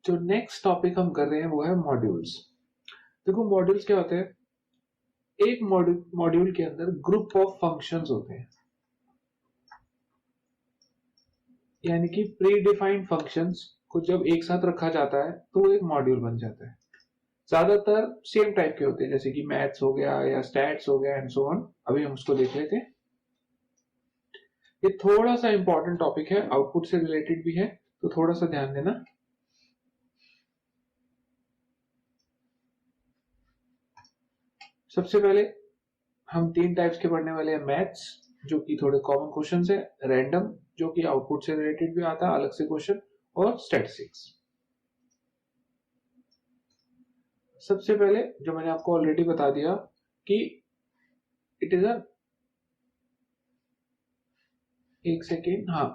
जो next topic हम कर रहे हैं वो है मॉड्यूल्स। देखो मॉड्यूल्स क्या होते हैं, एक मॉड्यूल के अंदर ग्रुप ऑफ फंक्शंस होते हैं, यानी कि प्री डिफाइंड फंक्शंस को जब एक साथ रखा जाता है तो वो एक मॉड्यूल बन जाता है। ज्यादातर सेम टाइप के होते हैं, जैसे कि मैथ्स हो गया या स्टैट्स हो गया एंड सो ऑन। अभी हम उसको देख लेते हैं। ये थोड़ा सा इंपॉर्टेंट टॉपिक है, आउटपुट से रिलेटेड भी है, तो थोड़ा सा ध्यान देना। सबसे पहले हम तीन टाइप्स के पढ़ने वाले हैं, मैथ्स जो कि थोड़े कॉमन क्वेश्चंस है, रैंडम जो कि आउटपुट से रिलेटेड भी आता है अलग से क्वेश्चन, और स्टैटिस्टिक्स। सबसे पहले जो मैंने आपको ऑलरेडी बता दिया कि इट इज एक सेकेंड, हाँ,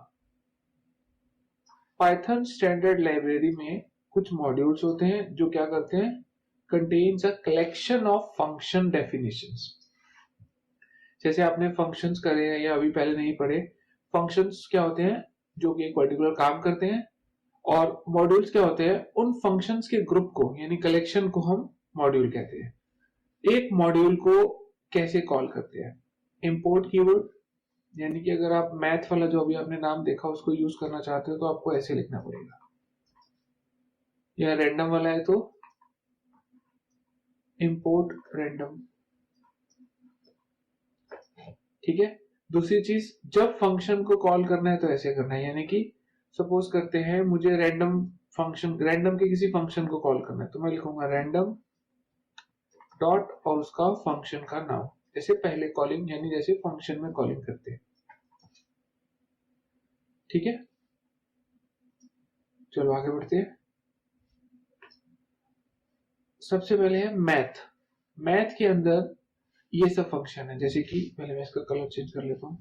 पाइथन स्टैंडर्ड लाइब्रेरी में कुछ मॉड्यूल्स होते हैं जो क्या करते हैं, contains a collection of function definitions. जैसे आपने फंक्शंस करे हैं या अभी पहले नहीं पढ़े, फंक्शंस क्या होते हैं जो कि एक पर्टिकुलर काम करते हैं, और मॉड्यूल्स क्या होते हैं, उन फंक्शंस के ग्रुप को यानी कलेक्शन को हम मॉड्यूल कहते हैं। एक मॉड्यूल को कैसे कॉल करते हैं, इंपोर्ट कीवर्ड, यानी कि अगर आप मैथ वाला जो अभी आपने नाम देखा उसको यूज करना चाहते हो तो आपको ऐसे लिखना पड़ेगा, या रैंडम वाला है तो इंपोर्ट रैंडम, ठीक है। दूसरी चीज, जब फंक्शन को कॉल करना है तो ऐसे करना है, यानी कि सपोज करते हैं मुझे रैंडम के किसी फंक्शन को कॉल करना है तो मैं लिखूंगा रैंडम डॉट और उसका फंक्शन का नाम, जैसे पहले कॉलिंग यानी जैसे फंक्शन में कॉलिंग करते हैं, ठीक है। चलो आगे बढ़ते हैं। सबसे पहले है मैथ के अंदर ये सब फंक्शन है, जैसे कि पहले मैं इसका कलर चेंज कर लेता हूं,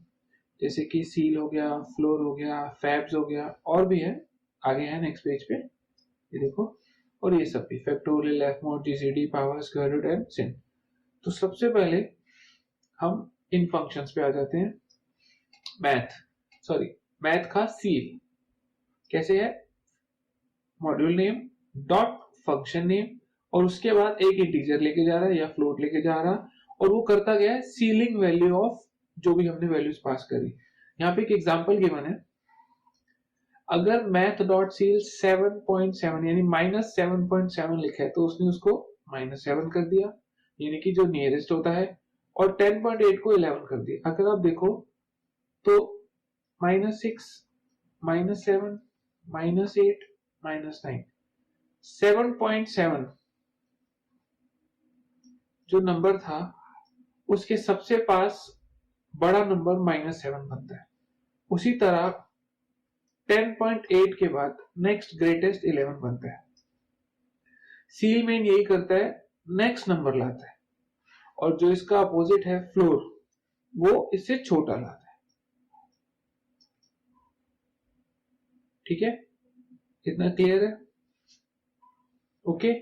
जैसे कि सील हो गया, फ्लोर हो गया, फैब्स हो गया, और भी है, आगे है नेक्स्ट पेज पे, ये देखो, और ये सब भी factorial, left mod, GCD, power, square root and sine. तो सबसे पहले हम इन फंक्शंस पे आ जाते हैं। मैथ का सील कैसे है, module name dot function name, और उसके बाद एक इंटीजर लेके जा रहा है या फ्लोट लेके जा रहा है, और वो करता गया है सीलिंग वैल्यू ऑफ जो भी हमने वैल्यूज पास करी। यहाँ पे एक एग्जांपल गिवन है, अगर मैथ डॉट सील 7.7 यानी -7.7 लिखा है तो उसने उसको -7 कर दिया, यानी कि जो नियरेस्ट होता है, और 10.8 को 11 कर दिया। अगर आप देखो तो -6, -7, -8, -9, 7.7 जो नंबर था उसके सबसे पास बड़ा नंबर -7 बनता है। उसी तरह 10.8 के बाद नेक्स्ट ग्रेटेस्ट 11 बनता है। सील मेन यही करता है, नेक्स्ट नंबर लाता है, और जो इसका अपोजिट है फ्लोर, वो इससे छोटा लाता है, ठीक है। इतना क्लियर है, ओके।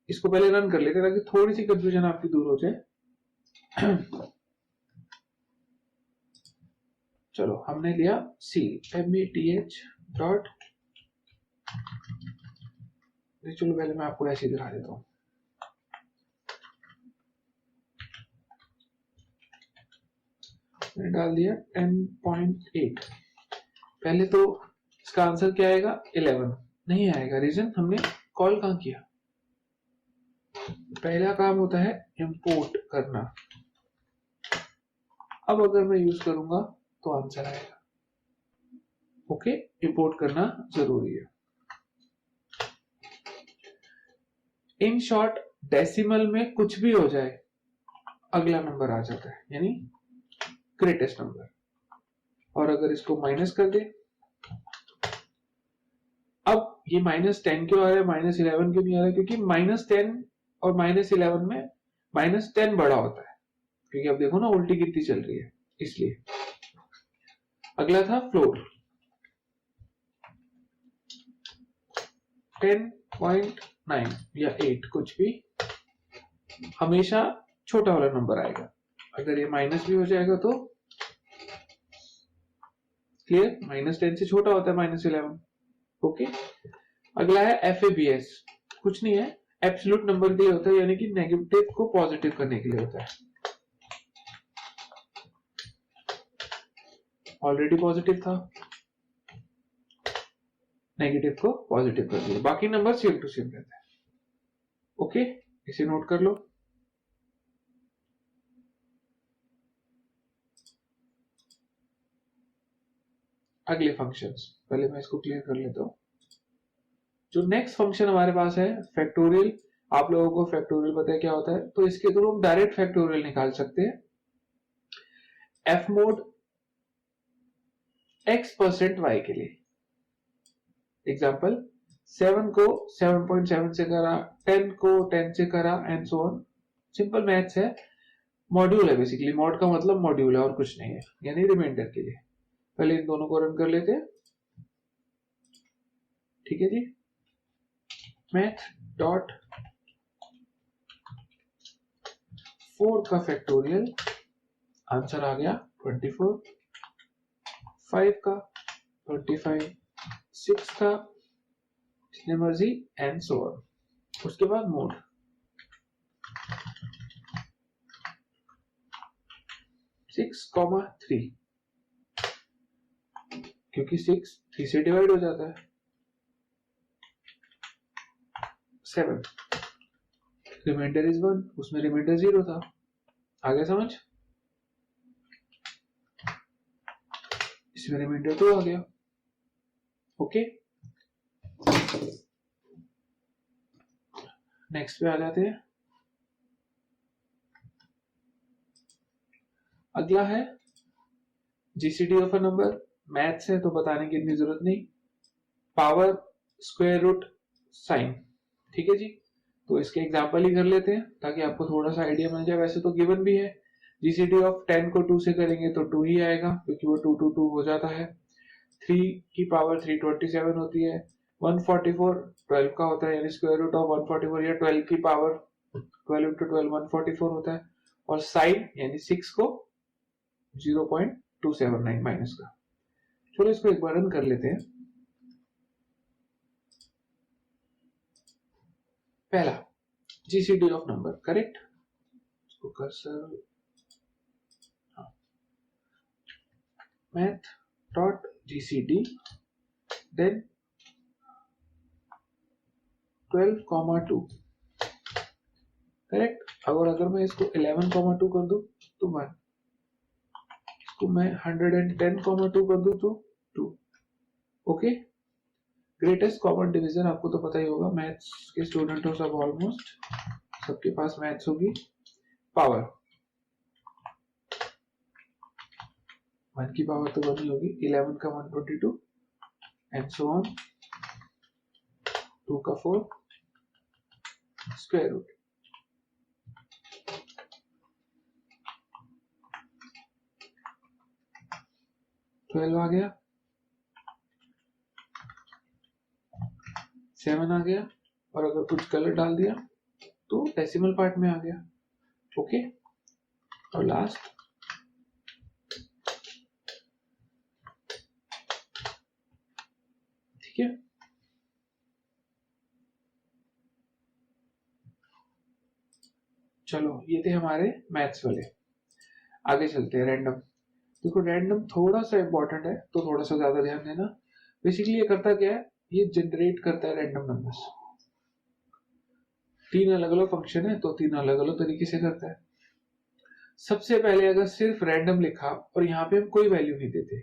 इसको पहले रन कर लेते हैं ताकि थोड़ी सी कंफ्यूजन आपकी दूर हो जाए। चलो हमने लिया सील METH डॉट, चलो पहले मैं आपको ऐसे दिखा देता हूं। मैंने डाल दिया 10.8। पहले तो इसका आंसर क्या आएगा, 11 नहीं आएगा, रीजन हमने कॉल कहां किया। पहला काम होता है इंपोर्ट करना, अब अगर मैं यूज करूंगा तो आंसर आएगा, ओके। इंपोर्ट करना जरूरी है। इन शॉर्ट डेसिमल में कुछ भी हो जाए अगला नंबर आ जाता है, यानी ग्रेटेस्ट नंबर। और अगर इसको माइनस कर दे, अब ये -10 क्यों आ रहा है, -11 क्यों नहीं आ रहा है, क्योंकि -10 और -11 में -10 बड़ा होता है, क्योंकि अब देखो ना उल्टी कितनी चल रही है, इसलिए। अगला था फ्लोर, 10.9 या 8 कुछ भी, हमेशा छोटा वाला नंबर आएगा। अगर ये माइनस भी हो जाएगा तो क्लियर, -10 से छोटा होता है -11, ओके। अगला है FABS, कुछ नहीं है, एब्सोल्यूट नंबर के लिए होता है, यानी कि नेगेटिव को पॉजिटिव करने के लिए होता है। ऑलरेडी पॉजिटिव था, नेगेटिव को पॉजिटिव कर दिया, बाकी नंबर सेम टू सेम रहता है। ओके, इसे नोट कर लो। अगले फंक्शंस, पहले मैं इसको क्लियर कर लेता हूं। जो नेक्स्ट फंक्शन हमारे पास है फैक्टोरियल, आप लोगों को फैक्टोरियल पता है क्या होता है, तो इसके थ्रू हम डायरेक्ट फैक्टोरियल निकाल सकते हैं। एफ मोड x% y के लिए, एग्जाम्पल 7 को 7.7 से करा, 10 को 10 से करा, and so on. Simple maths है, मॉड्यूल है बेसिकली, मॉड का मतलब मॉड्यूल है और कुछ नहीं है, यानी रिमाइंडर के लिए। पहले इन दोनों को रन कर लेते हैं, ठीक है जी। मैथ डॉट 4 का फैक्टोरियल, आंसर आ गया 24, 5 का 25, 6 का जितने मर्जी, एंड सो ऑन। उसके बाद मोड, सिक्स कॉमा 3, क्योंकि 6 3 से डिवाइड हो जाता है। 7, रिमाइंडर इज 1, उसमें रिमाइंडर 0 था, आगे समझ, इसमें रिमाइंडर 2 आ गया। ओके, नेक्स्ट पे आ जाते हैं। अगला है GCD of a number, maths है तो बताने की इतनी जरूरत नहीं, पावर, स्क्वायर रूट, साइन, ठीक है जी। तो इसके एग्जांपल ही कर लेते हैं ताकि आपको थोड़ा सा आइडिया मिल जाए। वैसे तो गिवन भी है, जीसीडी ऑफ 10 को 2 से करेंगे तो 2 ही आएगा, क्योंकि वो 2 2 2 हो जाता है। 3 की पावर 327 होती है। 144 12 का होता है, यानी स्क्वायर रूट ऑफ 144 या 12 की पावर 12 इंटू 12 144 होता है। और साइन यानी 6 को 0.279 माइनस का। चलो इसको एक बार रन कर लेते हैं। पहला जीसीडी ऑफ नंबर, करेक्ट, इसको cursor, math dot GCD, then 12,2, correct. अगर मैं इसको 11,2 कर दूं तो 1, इसको मैं 110,2 कर दूं तो 2। ओके, ग्रेटेस्ट कॉमन डिवीजन आपको तो पता ही होगा, मैथ्स के स्टूडेंट हो सब, ऑलमोस्ट सबके पास मैथ्स होगी। पावर 1 की पावर तो 1 ही होगी, 11 का 122 एंड सो ऑन, 2 का 4, स्क्वायर रूट, ट्वेल्व आ गया, 7 आ गया, और अगर कुछ कलर डाल दिया तो डेसिमल पार्ट में आ गया। ओके, और लास्ट ठीक है। चलो ये थे हमारे मैथ्स वाले, आगे चलते हैं रैंडम। देखो रैंडम थोड़ा सा इंपॉर्टेंट है तो थोड़ा सा ज्यादा ध्यान देना। बेसिकली ये करता क्या है, ये जनरेट करता है रैंडम नंबर्स। 3 अलग अलग फंक्शन है तो 3 अलग अलग तरीके से करता है। सबसे पहले अगर सिर्फ रैंडम लिखा और यहाँ पे हम कोई वैल्यू नहीं देते,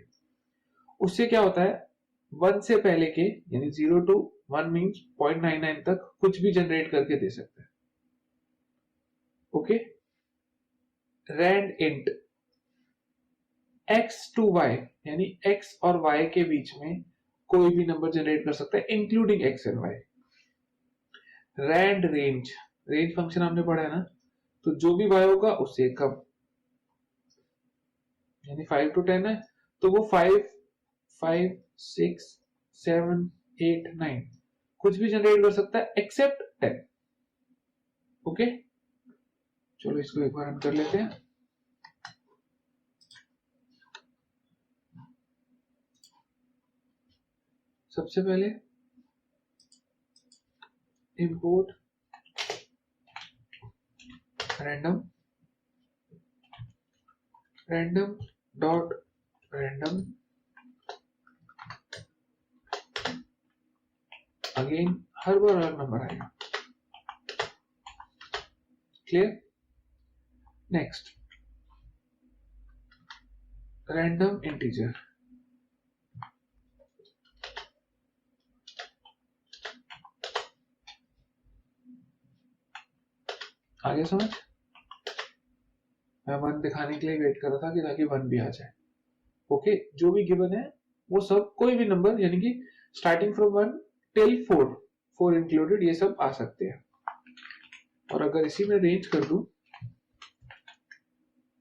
उससे क्या होता है, 1 से पहले के यानी 0 to 1 मीन्स 0.99 तक कुछ भी जनरेट करके दे सकता है। Okay, rand int x to y यानी x और y के बीच में कोई भी नंबर जनरेट कर सकता है, including x and y। Rand range, range function हमने पढ़ा है ना, तो जो भी y होगा उससे कम, यानी 5 to 10 है तो वो 5 5 6 7 8 9 कुछ भी जनरेट कर सकता है एक्सेप्ट 10। ओके, चलो इसको एक बार रन कर लेते हैं। सबसे पहले import random dot random, again हर बार अलग नंबर आएगा। क्लियर? नेक्स्ट रैंडम इंटीजर, आगे समझ? मैं 1 दिखाने के लिए वेट कर रहा था कि ताकि 1 भी आ जाए। ओके, जो भी गिवन है वो सब कोई भी नंबर, यानी कि स्टार्टिंग फ्रॉम 1 टिल 4 इंक्लूडेड, ये सब आ सकते हैं। और अगर इसी में रेंज कर दूं,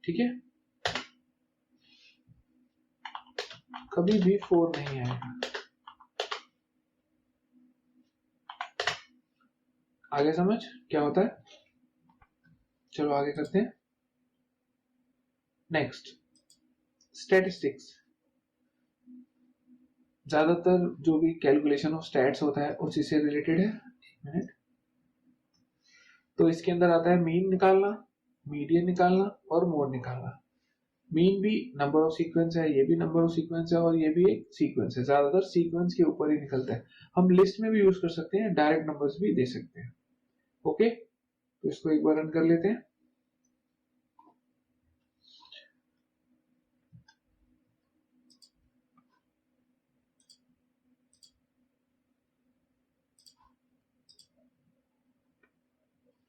ठीक है, कभी भी 4 नहीं आएगा। आगे समझ क्या होता है? चलो आगे करते हैं। नेक्स्ट स्टैटिस्टिक्स, ज्यादातर जो भी कैलकुलेशन ऑफ स्टैट्स होता है उसी से रिलेटेड है। एक मिनट, तो इसके अंदर आता है मीन निकालना, मीडियन निकालना और मोड निकालना। मीन भी नंबर ऑफ सीक्वेंस है, ये भी नंबर ऑफ सीक्वेंस है, और ये भी एक सीक्वेंस है। ज्यादातर सीक्वेंस के ऊपर ही निकलता है। हम लिस्ट में भी यूज कर सकते हैं, डायरेक्ट नंबर्स भी दे सकते हैं। ओके, तो इसको एक बार रन कर लेते हैं।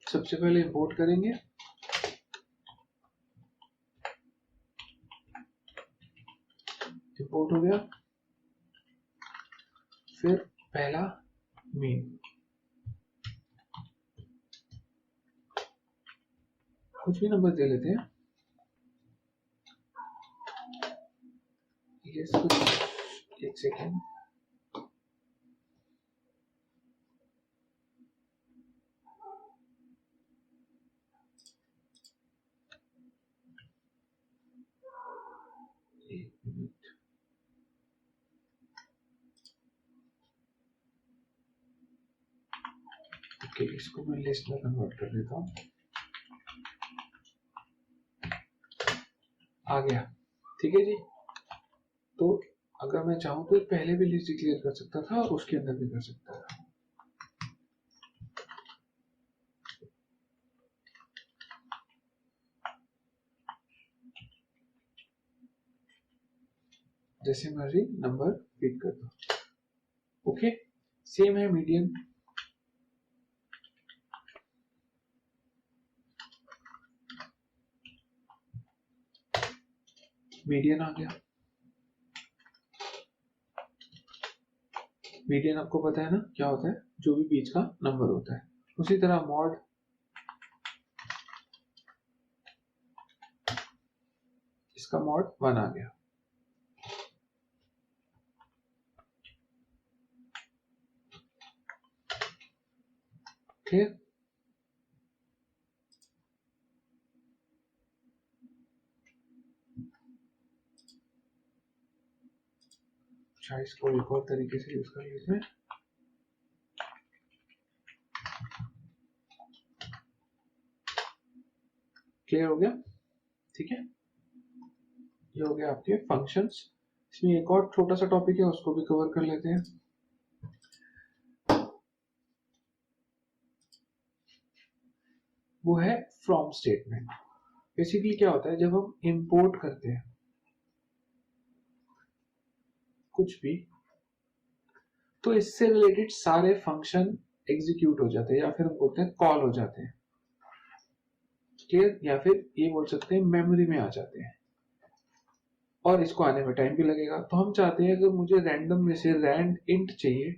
सबसे पहले इंपोर्ट करेंगे, इंपोर्ट हो गया। फिर पहला मीन, कुछ भी नंबर दे लेते हैं। ये कुछ, एक सेकेंड, एक मिनट, ओके, इसको मैं लिस्ट में कन्वर्ट कर देता हूँ। आ गया, ठीक है जी। तो अगर मैं चाहूं तो पहले भी लिस्ट डिक्लेयर कर सकता था और उसके अंदर भी कर सकता था। जैसे मर्जी नंबर फीड कर दो। ओके, सेम है मीडियन, मीडियन आ गया। मीडियन आपको पता है ना क्या होता है, जो भी बीच का नंबर होता है। उसी तरह मॉड, इसका मॉड 1 आ गया। क्लियर? अच्छा, इसको एक और तरीके से यूज कर लेते हैं। क्लियर हो गया? ठीक है, ये हो गया आपके फंक्शंस। इसमें एक और छोटा सा टॉपिक है, उसको भी कवर कर लेते हैं। वो है फ्रॉम स्टेटमेंट। बेसिकली क्या होता है, जब हम इंपोर्ट करते हैं कुछ भी, तो इससे रिलेटेड सारे फंक्शन एग्जीक्यूट हो जाते हैं, या फिर हम बोलते हैं कॉल हो जाते हैं। क्लियर? या फिर ये बोल सकते हैं मेमोरी में आ जाते हैं, और इसको आने में टाइम भी लगेगा। तो हम चाहते हैं अगर मुझे रैंडम में से रैंड इंट चाहिए,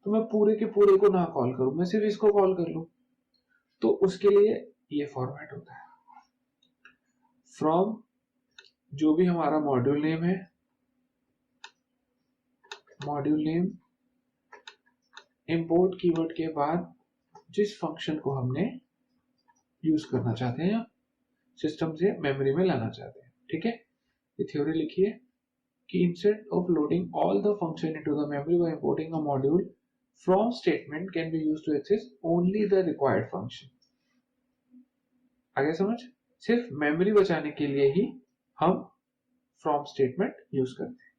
तो मैं पूरे के पूरे को ना कॉल करूं, मैं सिर्फ इसको कॉल कर लूं। तो उसके लिए ये फॉर्मेट होता है, फ्रॉम जो भी हमारा मॉड्यूल नेम है, मॉड्यूल नेम, इंपोर्ट कीवर्ड के बाद जिस फंक्शन को हमने यूज करना चाहते हैं, सिस्टम से मेमोरी में लाना चाहते हैं। ठीक है, ये थ्योरी लिखिए कि instead of loading all the function into the memory by importing a module, from statement can be used to access only the required function. आगे समझ, सिर्फ मेमोरी बचाने के लिए ही हम फ्रॉम स्टेटमेंट यूज करते हैं।